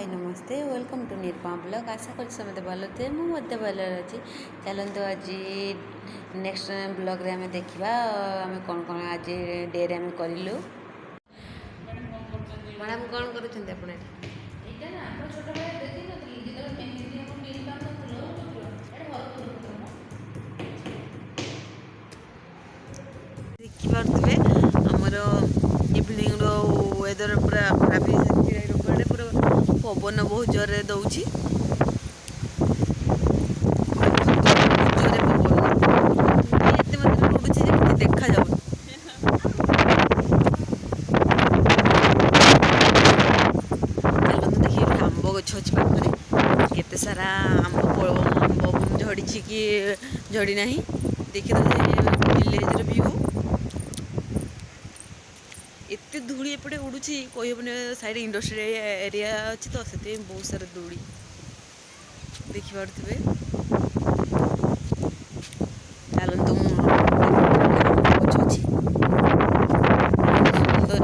हाय नमस्ते welcome to Nirupama blog. आशा कर समझते भल थे मुझे भल अच्छी। चलते आज नेक्स्ट ब्लॉग रे आम देखा आम कौन कौन आज डे रे आम करूँ। मैडम कौन कर देखिपे आमर इवनिंग वेदर पूरा खराब पूरा पवन बहुत जोर दौर देखा जाऊ देखिए आंब गछ अच्छी पाखे केते सारा आंब झड़ी कि झड़ी ना देखिए विलेजर व्यू एत धूली एपटे उड़ूची कहबने साइड इंडस्ट्रियल एरिया अच्छी तो से बहुत सारा धूली देखिपे चलतु गछ अच्छी सुंदर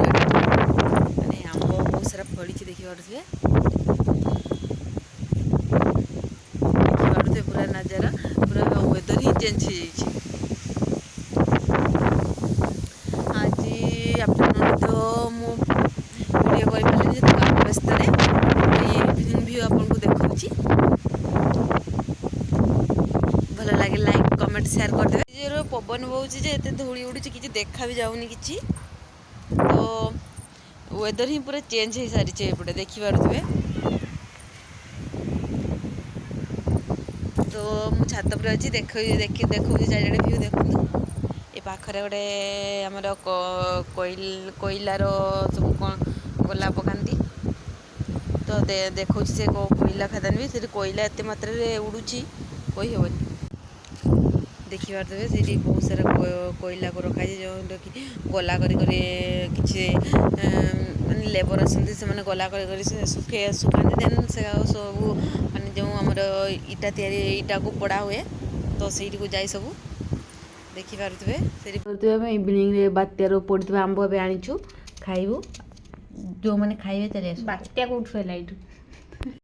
माने आंब बहुत सारा फड़ी देखिपे पूरा नजारा पूरा वेदर ही चेंज हो जाए। वीडियो कर काम व्यस्त इवनिंग व्यू आपको देखा भल लगे लाइक कमेंट शेयर करदे। पवन बहुत एत धूली उड़ी कि देखा भी जाऊनी कि तो वेदर ही पूरा चेंज हो सारी एपटे देखिपे। तो मुझे छात पर अच्छी देखो चारिड़े व्यू देखूँ ए पाखरे गोटे आमर कोइलार सब कौन गोला पकाती तो देखा से कोइला खादान भी से कोइला एत मात्रा उड़ूची कहीहबनी देखिपे से बहुत सारा कोइला को रखा जो कि गला कि लेबर आसती से गला सुखाती देन से सब माने जो आमर इटा तैयारी इटा को पड़ा हुए तो सही को जाए सब देखिपे इवनिंग बात्यार पड़े आंब ए आनीचु खाइबू जो मैंने खाइबे चलिए बात्या कौट फैला